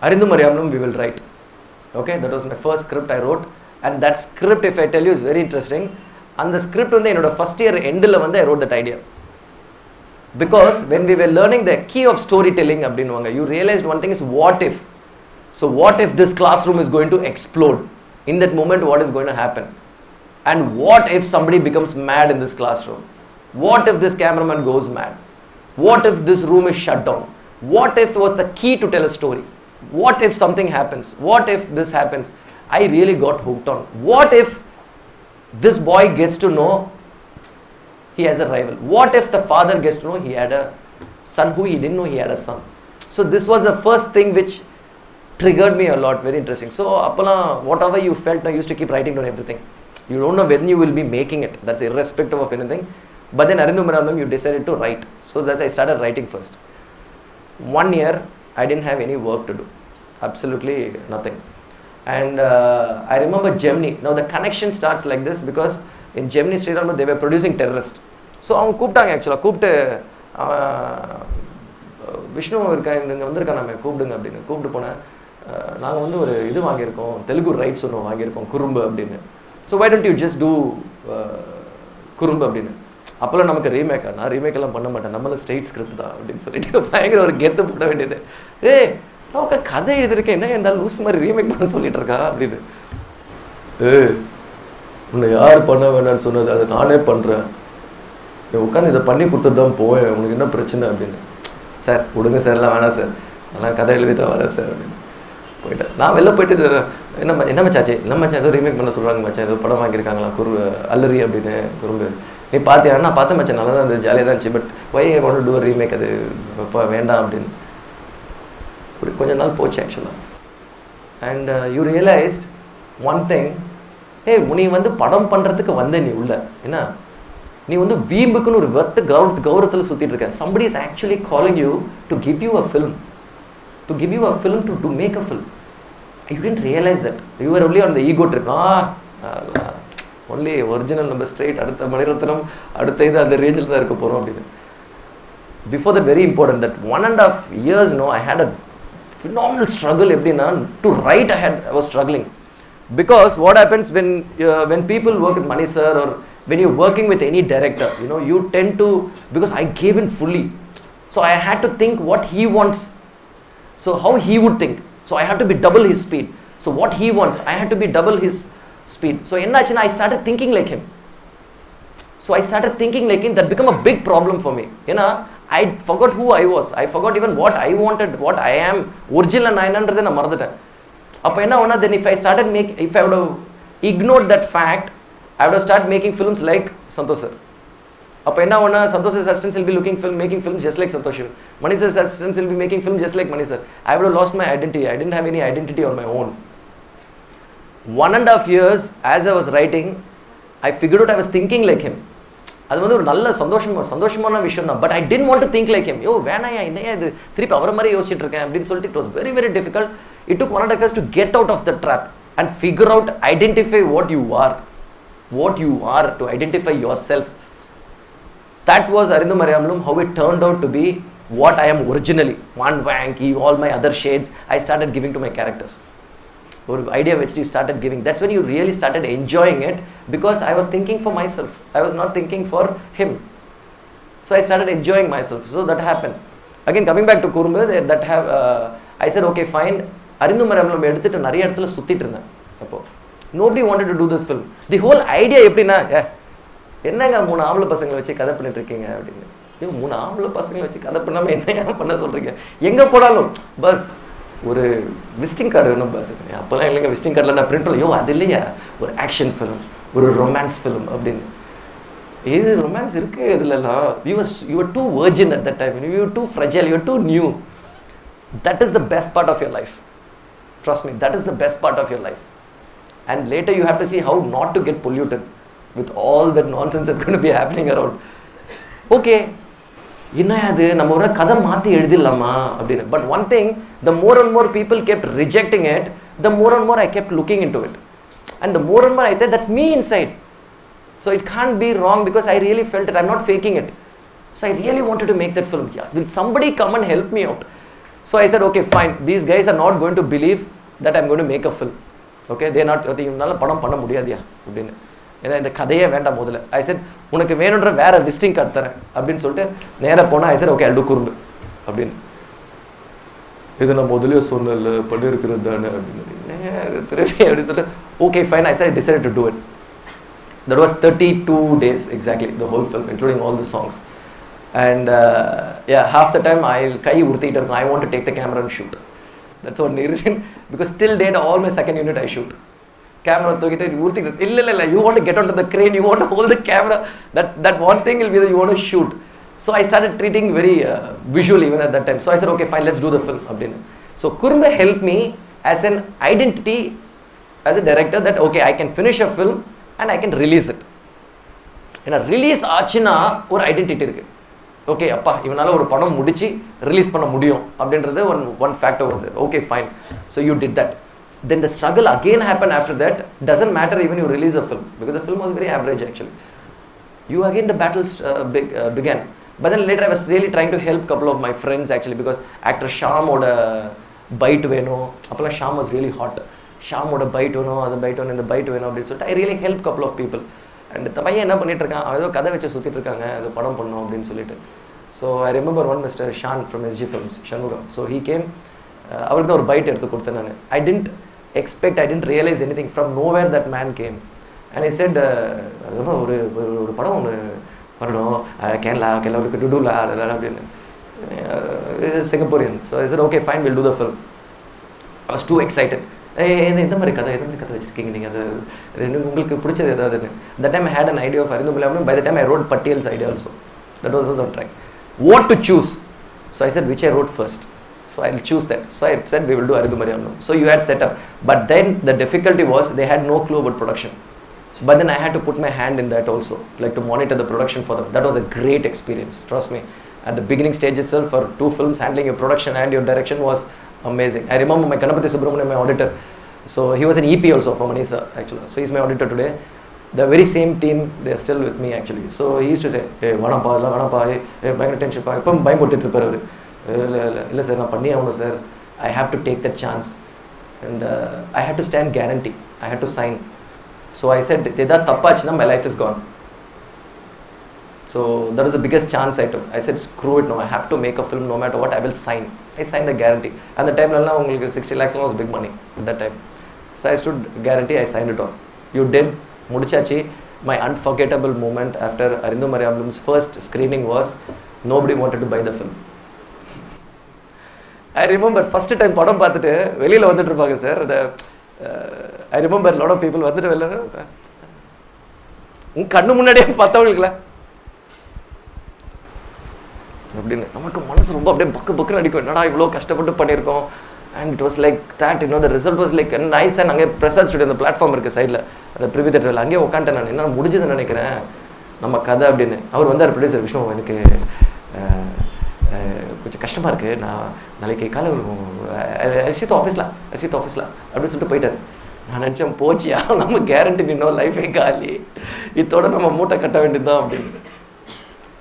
Arinthum Ariyamalum we will write. Okay, that was my first script I wrote, and that script, if I tell you, is very interesting. And the script on the first year end I wrote that idea. Because when we were learning the key of storytelling, you realized one thing is what if. So what if this classroom is going to explode? In that moment, what is going to happen? And what if somebody becomes mad in this classroom? What if this cameraman goes mad? What if this room is shut down? What if was the key to tell a story? What if something happens? What if this happens? I really got hooked on. What if this boy gets to know he has a rival? What if the father gets to know he had a son who he didn't know he had a son? So this was the first thing which triggered me a lot. Very interesting. So whatever you felt, I used to keep writing down everything. You don't know when you will be making it. That's irrespective of anything. But then Arinthum Ariyamalum, you decided to write. So that's I started writing first. 1 year, I didn't have any work to do. Absolutely nothing. And I remember Gemini. Now the connection starts like this because in Gemini Street, they were producing terrorists. So I கூப்பிட்டாங்க actually. கூப்பிட்டு விஷ்ணு இங்கே வந்திருக்கா நம்ம கூப்பிடுங்க அப்படின்னு கூப்பிட்டு போனேன். நாங்கள் வந்து ஒரு இது வாங்கியிருக்கோம், தெலுங்கு ரைட்ஸ் ஒன்று வாங்கியிருக்கோம், குறும்பு அப்படின்னு. So why don't you just do Kurumbu அப்படின்னு. அப்போல்லாம் நமக்கு ரீமேக்கா, நான் ரீமேக் எல்லாம் பண்ண மாட்டேன், நம்மளும் ஸ்ட்ரெயிட் ஸ்கிரிப்ட் தான் அப்படின்னு சொல்லிட்டு பயங்கர ஒரு கெத்து போட வேண்டியது. நான் கதை எழுதியிருக்கேன், என்ன இருந்தாலும் லூஸ் மாதிரி ரீமேக் பண்ண சொல்லிட்டு இருக்கா அப்படின்னு. உன்னை யார் பண்ண வேணான்னு சொன்னது, அதை நானே பண்ணுறேன், நீ உட்காந்து இதை பண்ணி கொடுத்துட்டு தான் போவேன், உனக்கு என்ன பிரச்சனை அப்படின்னு. சார் விடுங்க சார், எல்லாம் வேணாம் சார், அதெல்லாம் கதை எழுதிட்டு வரேன் சார் அப்படின்னு போயிட்டேன். நான் வெளில போயிட்டு என்ன மச்சாச்சு, இல்லை மச்சான் ஏதோ ரீமேக் பண்ண சொல்கிறாங்க மச்சான், ஏதோ படம் வாங்கியிருக்காங்களா அல்லரி அப்படின்னு. குறும்பு நீ பார்த்தியா? நான் பார்த்தேன் மச்சான், நல்லா தான் இருந்தது, ஜாலியாக தான் இருந்துச்சு, but why I want to do remake, அது இப்போ வேண்டாம் அப்படின்னு. இப்படி கொஞ்ச நாள் போச்சு ஆக்சுவலாக. And you realised one thing, நீ வந்து படம் பண்ணுறதுக்கு வந்த நீ உள்ள என்ன, நீ வந்து வீம்புக்குன்னு ஒரு கௌரவத்தில் சுற்றிட்டு இருக்க. somebody is actually calling you to give you a film, to give you a film, to make a film. You didn't realize that. You were only on the ego trip. only original number straight, அடுத்த மணிரத்னம் அடுத்த இது அந்த ரேஞ்சில் தான் இருக்க போகிறோம் அப்படின்னு. Before that, very important, that 1.5 years, I had a phenomenal struggle. எப்படின்னா to write, I was struggling. Because what happens when people work with Mani sir, or when you're working with any director, you tend to, because I gave in fully, so I had to think what he wants, so how he would think, so I have to be double his speed. So what he wants, I had to be double his speed. So ennaachina, I started thinking like him. So I started thinking like him. That became a big problem for me. I forgot who I was. I forgot even what I wanted, what I am. Original 900 na maruditen. Appo enna ona, then if I would have ignored that fact, I would have started making films like Santosh sir. Appo enna ona, Santosh's assistants will be making films just like Santosh sir. Mani sir's assistants will be making films just like Mani sir. I would have lost my identity. I didn't have any identity on my own. 1.5 years as I was writing, I figured out I was thinking like him. அது வந்து ஒரு நல்ல சந்தோஷமான விஷயம் தான். But I didn't want to think like him. வேணாயா, என்னையா இது திருப்பி அவரை மாதிரி யோசிச்சுட்டு இருக்கேன் அப்படின்னு சொல்லிட்டு it was very very difficult. It took 1.5 years to get out of the trap and figure out, identify what you are, to identify yourself. That was Arinthum Ariyamalum, how it turned out to be what I am originally. One wanky, all my other shades I started giving to my characters. Or idea which you started giving. That's when you really started enjoying it, because I was thinking for myself. I was not thinking for him. So I started enjoying myself. So that happened. Again, coming back to Kurumbu, I said, okay, fine. Arinthum Ariyamalum எடுத்துட்டு நிறைய இடத்துல சுத்திட்டு இருந்தேன். அப்போ nobody wanted to do this film. The whole idea எப்படின்னா, என்னங்க 3 ஆம்பளை பசங்களை வச்சு கதை பண்ணிட்டு இருக்கீங்க அப்படின்னு. 3 ஆம்பளை பசங்களை வச்சு கதை பண்ணாம என்ன பண்ண சொல்றீங்க? எங்க போனாலும் பஸ் ஒரு விசிட்டிங் கார்டு வேணும் பஸ். அப்போல்லாம் இல்லைங்க, விசிட்டிங் கார்டில் நான் பிரிண்ட் பண்ணல. அது இல்லையா, ஒரு ஆக்ஷன் ஃபிலிம், ஒரு ரொமான்ஸ் ஃபிலிம் அப்படின்னு. இது ரொமான்ஸ் இருக்குது இதுலலாம். You are too virgin at that time. You are too fragile, you are too new. That is the best part of your life. Trust me, that is the best part of your life. And later you have to see how not to get polluted with all that nonsense that's going to be happening around. Okay, என்ன அது நம்ம ஒரு கதை மாற்றி எழுதிடலாமா அப்படின்னு. But one thing, the more and more people kept rejecting it, the more and more I kept looking into it. And the more and more I said, that's me inside. So it can't be wrong, because I really felt it. I'm not faking it. So I really wanted to make that film. Yeah. Will somebody come and help me out? So I said, okay, fine. These guys are not going to believe that I'm going to make a film. Okay, they're not. இவனால படம் பண்ண முடியாதியா அப்படின்னு. ஏன்னா இந்த கதையே வேண்டாம் முதல்ல. I said, உனக்கு வேணுன்ற வேற விசிட்டிங் கார்டு தரேன் அப்படின்னு சொல்லிட்டு நேராக போனால் I said, okay, I'll do குறும்பு அப்படின்னு. இது நான் முதலே சொன்னல பண்ணியிருக்கிறது தானே அப்படின்னு திருப்பி அப்படின்னு சொல்லிட்டு okay, fine. I said, I decided to do it. That was 32 days exactly, the whole film, including all the songs. And yeah, half the time I'll kai urthittu irukum, I want to take the camera and shoot. That's one reason, because till date all my second unit I shoot. Camera thukittu urthittu illa you want to get onto the crane, you want to hold the camera, that one thing will be that you want to shoot. So I started treating very visual even at that time. So I said, okay, fine, let's do the film அப்படினு. So Kurumbu helped me as an identity as a director, that okay, I can finish a film and I can release it. ஏன்னா release ஆச்சுன்னா ஒரு identity இருக்குது. Okay அப்பா இவனால் ஒரு படம் முடிச்சு ரிலீஸ் பண்ண முடியும் அப்படின்றது one factor was there. Okay, fine. So you did that. Then the struggle again happened after that. Doesn't matter even you release a film, because the film was very average actually. You again the battles began. But then later I was really trying to help couple of my friends actually, because actor Shyam oda bite வேணும், அப்போல்லாம் Shyam was really hot. Shyam oda bite வேணும், அது bite வேணும், இந்த bite வேணும் அப்படின்னு சொல்லிட்டு I really helped couple of people. And the பையன் என்ன பண்ணிட்டு இருக்கான், அவன் ஏதோ கதை வச்சு சுற்றிட்டு இருக்காங்க, அது படம் பண்ணணும் அப்படின்னு சொல்லிட்டு. So I remember one Mr. Shan from SG Films, Shanmugam. So he came, அவருக்கு தான் ஒரு பைட் எடுத்து கொடுத்தேன் நான். I didn't expect, I didn't realize anything. From nowhere that man came. And he said, ஒரு படம் ஒன்று பண்ணணும், கேரளா டுடுலா அப்படின்னு. Singaporean. So I said, okay, fine, we'll do the film. I was too excited. இந்த மாதிரி கதை வச்சுருக்கீங்க நீங்கள், அது உங்களுக்கு பிடிச்சது ஏதாவதுன்னு. That time I had an idea of Arinthum Ariyamalum. By the time I wrote Pattiel's idea also. That was also trying. What to choose? So I said, which I wrote first. So I'll choose that. So I said, we will do Arinthum Ariyamalum. So you had set up. But then the difficulty was they had no clue about production. But then I had to put my hand in that also, like to monitor the production for them. That was a great experience, trust me. At the beginning stage itself, for 2 films, handling your production and your direction was amazing. I remember my Ganapati Subramaniam, my auditor. So he was an EP also for Manisa actually. So he's my auditor today. The very same team, they are still with me actually. So he used to say, hey, vanappa, hey, பயங்கர tension பா, இப்போ பயம் போட்டுட்டு இருப்பார் அவர். இல்லை sir நான் பண்ணி ஆகணும் sir, I have to take that chance. And I had to stand guarantee, I had to sign. So I said, எதாவது தப்பாச்சுன்னா my life is gone. So that was the biggest chance I took. I said, screw it, no, I have to make a film no matter what, I will sign. I signed the guarantee. And the time உங்களுக்கு 60 lakhs was big money at that time. So I stood guarantee, I signed it off. You did, முடிச்சாச்சு. My unforgettable moment after Arinthum Ariyamalum's first screening was, nobody wanted to buy the film. I remember first time படம் பார்த்துட்டு வெளியில் வந்துட்டு இருப்பாங்க sir. I remember a lot of people வந்துட்டு வெளியில் உங்க கண்ணு முன்னாடியே பார்த்தவங்களுக்குல அப்படின்னு நமக்கு மனசு ரொம்ப அப்படியே பக்கு அடிக்கும். என்னடா இவ்வளோ கஷ்டப்பட்டு பண்ணியிருக்கோம். And it was like that, you know, the result was like nice. And அங்கே பிரசாத் ஸ்டுடியோ அந்த பிளாட்ஃபார்ம் இருக்குது சைடில், அந்த ப்ரிவி தேட்டரில் அங்கேயே உட்காந்துட்டேன் நான். என்ன முடிஞ்சதுன்னு நினைக்கிறேன் நம்ம கதை அப்படின்னு. அவர் வந்தார், ப்ரொடியூசர் விஷ்ணு, எனக்கு கொஞ்சம் கஷ்டமாக இருக்குது, நான் நாளைக்கு காலை அசித் ஆஃபீஸில் அப்படின்னு சொல்லிட்டு போயிட்டார். நான் நினச்சேன் போச்சியா நம்ம கேரண்டி நின்னோம், லைஃபே காலி, இதோட நம்ம மூட்டை கட்ட வேண்டியது தான் அப்படின்னு.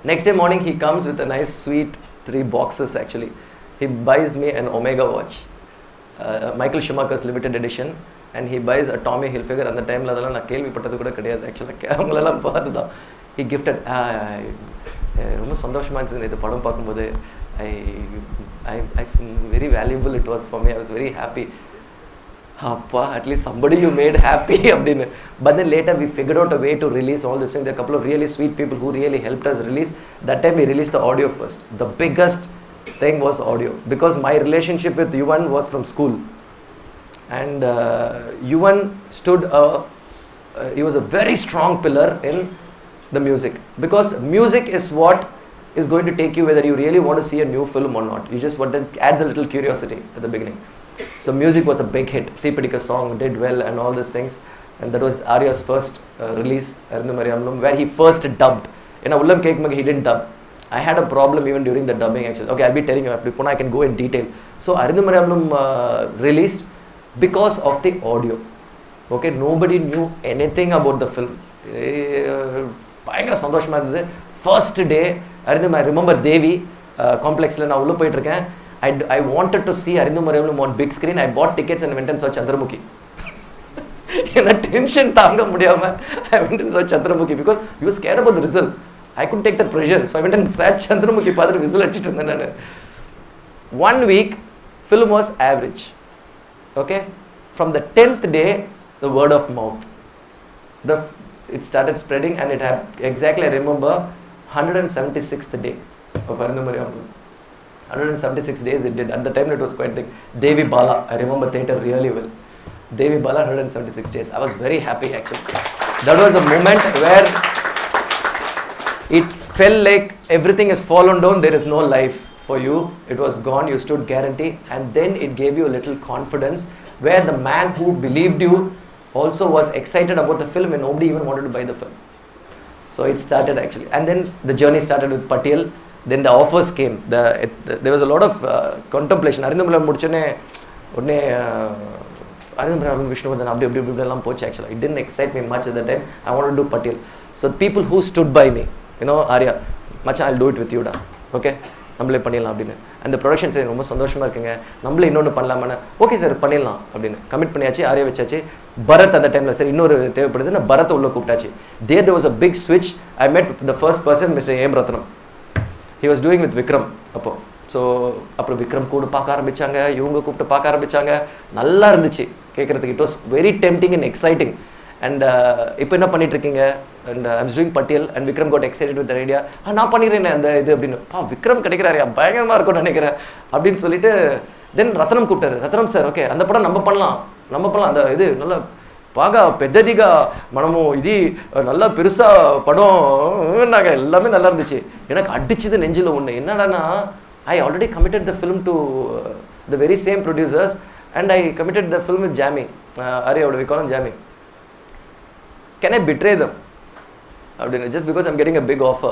Next day morning he comes with a nice sweet 3 boxes actually. He buys me an Omega watch, Michael Schumacher's limited edition, and he buys a Tommy Hilfiger. அந்த டைமில் அதெல்லாம் நான் கேள்விப்பட்டது கூட கிடையாது ஆக்சுவலாக, அவங்களெல்லாம் பார்த்து தான். He gifted, ரொம்ப சந்தோஷமாக இருந்துச்சு இந்த படம் பார்க்கும்போது. I very valuable it was for me. I was very happy. Appa, at least somebody you made happy அப்படின்னு. But then later we figured out a way to release all this thing. There are a couple of really sweet people who really helped us release. That time we released the audio first. The biggest thing was audio, because my relationship with Yuvan was from school, and Yuvan stood he was a very strong pillar in the music, because music is what is going to take you whether you really want to see a new film or not. You just want to, adds a little curiosity at the beginning. So music was a big hit. Thipadika song did well and all these things, and that was Arya's first release, Arinthum Ariyamalum, where he first dubbed. In Ullam Kekmag he didn't dub. I had a problem even during the dubbing actually. Okay, I'll be telling you, I can go in detail. So Arinthum Ariyamalum released because of the audio. Okay, nobody knew anything about the film. பயங்கர சந்தோஷமாக இருந்தது. First day Arinthum, I remember Devi complex la na ulla poitirken. I wanted to see Arinthum Ariyamalum on big screen. I bought tickets and went and saw Chandramukhi. Tension tanga mudiyama, I went and saw Chandramukhi because he was scared about the results. I couldn't take that pressure, so I went and sat Chandramukhi padre whistle achittu. 1 week, film was average. Okay, from the 10th day, the word of mouth, it started spreading, and it had exactly, I remember, 176th day of Arinthum Ariyamalum. 176 days it did. At the time it was quite big. Devi Bala, I remember theatre really well. Devi Bala, 176 days. I was very happy actually. That was the moment where it felt like everything is fallen down, there is no life for you. It was gone, you stood guarantee, and then it gave you a little confidence where the man who believed you also was excited about the film and nobody even wanted to buy the film. So it started actually. And then the journey started with Patil. Then the offers came. There was a lot of contemplation. Arinthum Ariyamalum mudichone odne Arinthum Ariyamalum Vishnuvardhan abdi ellam pochu actually. It didn't excite me much at the time. I wanted to do Patil. So people who stood by me, you know, Arya, macha, I'll do it with you da. Okay? நம்மளே பண்ணிடலாம் அப்படின்னு. அந்த production சரி ரொம்ப சந்தோஷமாக இருக்குங்க, நம்மளே இன்னொன்று பண்ணலாமான்னு. ஓகே சார் பண்ணிடலாம் அப்படின்னு கமிட் பண்ணியாச்சு. ஆரியா வச்சாச்சு. பரத் அந்த டைமில் சரி இன்னொரு தேவைப்படுது, நான் பரத்தை உள்ளே கூப்பிட்டாச்சு. There was a big switch. I met the first person, Mr. M. Ratnam. He was doing with Vikram அப்போ. ஸோ அப்புறம் விக்ரம் கூட பார்க்க ஆரம்பித்தாங்க, இவங்க கூப்பிட்டு பார்க்க ஆரம்பித்தாங்க. நல்லா இருந்துச்சு கேட்குறதுக்கு. It was very tempting and exciting. And இப்போ என்ன பண்ணிட்டு இருக்கீங்க? And I was doing Patil and Vikram got excited with the idea. நான் பண்ணிடுறேன் அந்த இது அப்படின்னு. விக்ரம் கிடைக்கிறாரு, பயங்கரமாக இருக்கும்னு நினைக்கிறேன் அப்படின்னு சொல்லிட்டு தென் ரத்னம் கூப்பிட்டாரு. ரத்னம் சார் ஓகே அந்த படம் நம்ம பண்ணலாம் அந்த இது நல்லா బాగా పెద్దదిగా మనము ఇది நல்லா பெருசா படம் நாங்க எல்லாமே நல்லா இருந்துச்சு. எனக்கு அடிச்சது நெஞ்சில ஒண்ணு என்னடானா I already committed the film to the very same producers and I committed the film with Jamie. Arya, we call him Jamie. Can I betray them? Just because I'm getting a big offer.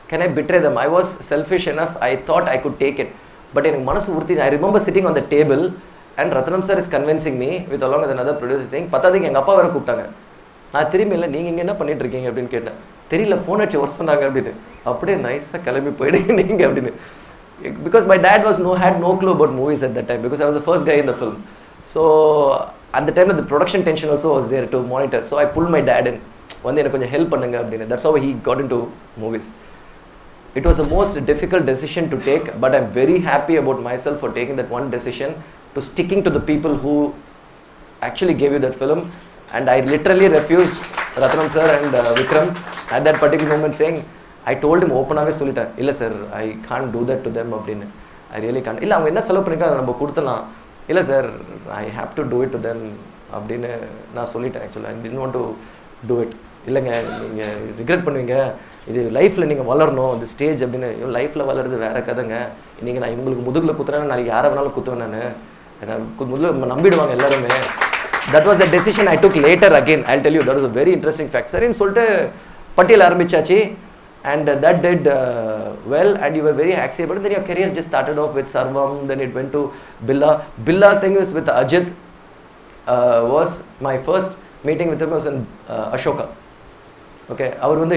Can I betray them? I was selfish enough. I thought I could take it. But in manasu urthi, I remember sitting on the table and Ratnam sir is convincing me with along with another producer saying, "Patadinga enga appa vera கூப்பிட்டாங்க." நான் திரும்பி இல்லை நீங்கள் இங்கே என்ன பண்ணிட்டு இருக்கீங்க அப்படின்னு கேட்டேன். தெரியல ஃபோன் அடிச்சு வர சொன்னாங்க அப்படின்னு. அப்படியே நைஸாக கிளம்பி போயிடுங்க நீங்கள் அப்படின்னு. Because my dad had no clue about movies at that time because I was the first guy in the film. So at the time the production tension also was there to monitor. So I pulled my dad in. வந்து எனக்கு கொஞ்சம் help பண்ணுங்க அப்படின்னு. That's how he got into movies. It was the most difficult decision to take, but I'm very happy about myself for taking that one decision, to sticking to the people who actually gave you that film. And I literally refused Ratnam sir and Vikram at that particular moment, saying, I told him openly சொல்லிட்டேன், இல்லை sir I can't do that to them அப்படின்னு. I really can't. இல்லை அவங்க என்ன செலவு பண்ணிருக்காங்க நம்ம கொடுத்தலாம். இல்லை sir I have to do it to them அப்படின்னு நான் சொல்லிட்டேன். ஆக்சுவலாக I didn't want to do it. இல்லைங்க நீங்கள் ரிக்ரெட் பண்ணுவீங்க, இது லைஃப்பில் நீங்கள் வளரணும் இந்த ஸ்டேஜ் அப்படின்னு. லைஃப்பில் வளருது வேறு கதைங்க. இன்றைக்கி நான் இவங்களுக்கு முதுகில் குத்துறேன், நாளைக்கு யாரை வேணாலும் குத்துவேன் நான் முதல்ல நம்பிடுவாங்க எல்லாருமே. That was the decision I took later again. I'll tell you, that was a very interesting fact. சரின்னு சொல்லிட்டு Patil ஆரம்பிச்சாச்சு. And that did well and you were very accessible. Then your career just started off with Sarvam, then it went to Billa. Billa thing was with Ajith. Was my first meeting with him was in Ashoka. Okay,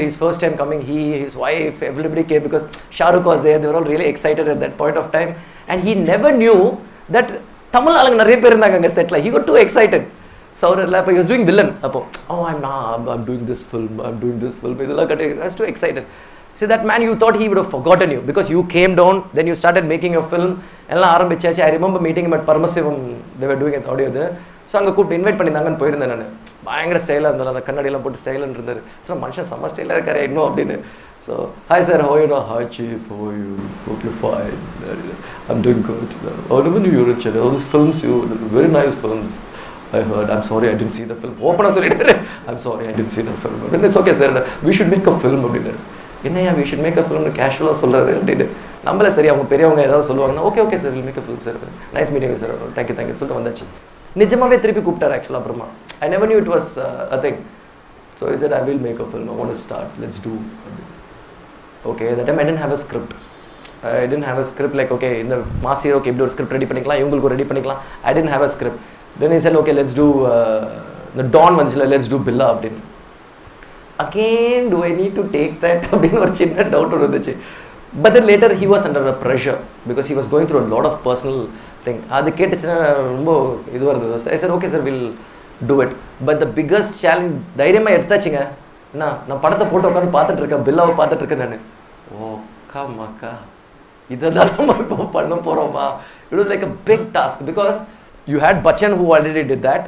his first time coming, his wife, everybody came because Shah Rukh was there. They were all really excited at that point of time. And he never knew that Tamil ஆளுங்க நிறைய பேர் இருந்தாங்க அங்கே settle. He got too excited. So he was doing villain. I'm doing this film. I was too excited. See, that man, you thought he would have forgotten you because you came down, then you started making your film. I remember meeting him at Parmasivam. They were doing an audio there. So I got invite பண்ணிருந்தாங்கன்னு போயிருந்தேன் நான். பயங்கர ஸ்டைலாக இருந்தாலும் அந்த கண்ணாடியெல்லாம் போட்டு ஸ்டைலாக இருந்தார். So மனுஷன் செம்ம ஸ்டைலாக இருக்காரு இன்னும் அப்படின்னு. So, hi sir, how are you? Hi chief, how are you? Hope you're fine. I'm doing good. I never knew you were in Chennai. All these films, very nice films. I heard. I'm sorry, I didn't see the film. Open up, I'm sorry, I didn't see the film. But it's okay, sir. We should make a film. We should make a film. Casual. நம்மள சரி அவங்க பெரியவங்க ஏதாவது சொல்லுவாங்கன்னா okay sir will make a film sir, nice meeting sir, thank you சொல்லிட்டு வந்தாச்சு. நிஜமாவே திருப்பி கூப்பிட்டார் ஆக்சுவலாக. அப்புறமா I never knew it was a thing. So I said I will make a film, I want to start, let's do. Okay, that time I didn't have a script. I didn't have a script like okay இந்த mass ஹீரோக்கு எப்படி ஒரு script ready பண்ணிக்கலாம், இவங்களுக்கு ready பண்ணிக்கலாம். I didn't have a script. Then he said okay let's do the Dawn வந்துச்சுல, let's do Billa அப்படின்னு. Again do I need to take that அப்படின்னு ஒரு சின்ன டவுட் வந்துச்சு. But then later he was under a pressure because he was going through a lot of personal thing. அது கேட்டுச்சுன்னா ரொம்ப இது வருது. I said, okay sir, we'll do it. But the biggest challenge, தைரியமாக எடுத்தாச்சுங்க. நான் படத்தை போட்டு உட்காந்து பார்த்துட்டு இருக்கேன், பில்லாவை பார்த்துட்டு இருக்கேன் நான். ஓக்கா மக்கா, இதை தான் நம்ம இப்போ பண்ண போகிறோமா? It was like a big task because you had Bachchan who already did that.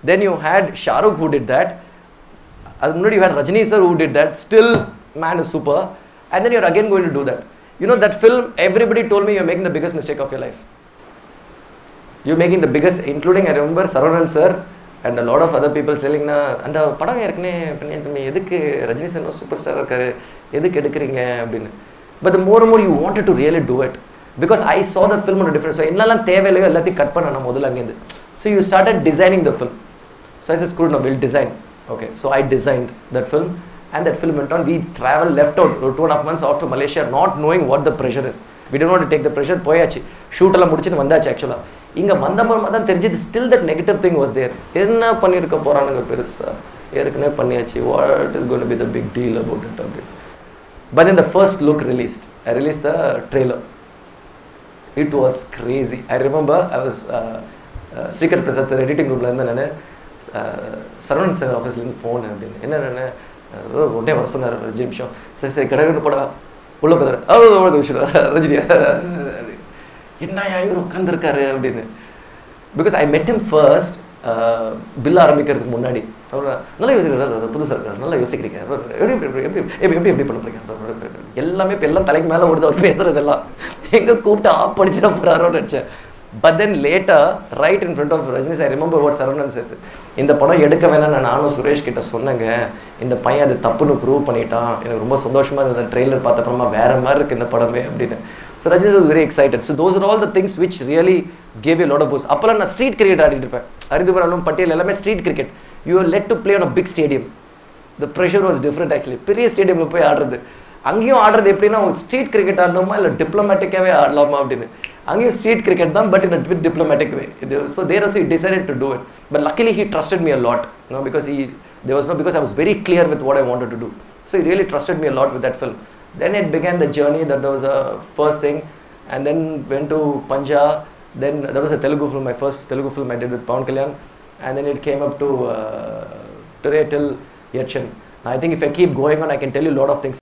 Then you had Shah Rukh who did that. அது முன்னாடி you had Rajini sir who did that. Still, man is super. And then you're again going to do that. You know that film, everybody told me you're making the biggest mistake of your life. You're making the biggest, including I remember Saravanan sir and a lot of other people selling na அந்த படம் ஏற்கனவே பண்ணி எதுக்கு Rajini sir super star இருக்காரு, எதுக்கு எடுக்கிறீங்க அப்படின்னு. But the more and more you wanted to really do it because I saw the film on a different. So என்னெல்லாம் தேவையில்லையோ எல்லாத்தையும் கட் பண்ண நான் முதல்ல அங்கேருந்து. So you started designing the film. So I said, screw it, no, we'll design. Okay, so I designed that film. And that film went on. We traveled, left out 2.5 months off to Malaysia, not knowing what the pressure is. We didn't want to take the pressure. போயாச்சு, shoot எல்லாம் முடிச்சுட்டு வந்தாச்சு. ஆக்சுவலாக இங்கே வந்தப்பறமா தான் தெரிஞ்சது, still that negative thing was there. என்ன பண்ணியிருக்க போகிறானுங்க பெருசாக, ஏற்கனவே பண்ணியாச்சு, what is going to be the big deal about it அப்படின்னு. But then the first look released, I released the trailer. It was crazy. I remember I was Srikar Prasad sir editing roomல இருந்து நான் Saravanan sir ஆஃபீஸ்லேருந்து phone அப்படின்னு என்ன உடனே வர சொன்னார், 5 நிமிஷம் சரி கடற்கரை போடா உள்ள போதாரு விஷயம் ரஜினியா என்ன இவர் உட்காந்துருக்காரு அப்படின்னு. பிகாஸ் ஐ மெட் ஹிம் ஃபர்ஸ்ட் பில் ஆரம்பிக்கிறதுக்கு முன்னாடி. நல்லா யோசிக்கிறார், புதுசாக இருக்கார், நல்லா யோசிக்கிறீங்க, எப்படி பண்ண போறீங்க எல்லாமே இப்போ எல்லாம் தலைக்கு மேலே ஓடுது அவர் பேசுறதெல்லாம். எங்கே கூப்பிட்டு ஆப் படிச்சுட்டு போகிறாரோன்னு நினச்சேன். But then later, right in front of Rajini, I remember what Saravanan says. இந்த படம் எடுக்க வேணாம் நானும் சுரேஷ் கிட்ட சொன்னேங்க, இந்த பையன் அது தப்புன்னு ப்ரூவ் பண்ணிட்டான், எனக்கு ரொம்ப சந்தோஷமாக இருந்தது, ட்ரெய்லர் பார்த்தப்பறமா வேற மாதிரி இருக்குது இந்த படமே அப்படின்னு. So Rajini was very excited. So those are all the things which really gave you a lot of boost. அப்போலாம் நான் ஸ்ட்ரீட் கிரிக்கெட் ஆடிட்டு இருப்பேன், Arinthum Ariyamalum பட்டியல் எல்லாமே street cricket. You were led to play on a big stadium. The pressure was different actually. பெரிய ஸ்டேடியமில் போய் ஆடுறது, அங்கேயும் ஆடுறது எப்படின்னா ஸ்ட்ரீட் கிரிக்கெட் ஆடணுமா இல்லை டிப்ளமேட்டிக்காகவே ஆடலாமா அப்படின்னு. அங்கேயும் ஸ்ட்ரீட் கிரிக்கெட் தான், but in a diplomatic way. So there also he decided to do it. But luckily he trusted me a lot, you know, because because I was very clear with what I wanted to do. So he really trusted me a lot with that film. Then it began the journey that there was a first thing, and then went to Panja. Then there was a Telugu film, my first Telugu film I did with Pawan Kalyan, and then it came up to today till Yachan. Now I think if I keep going on, I can tell you a lot of things.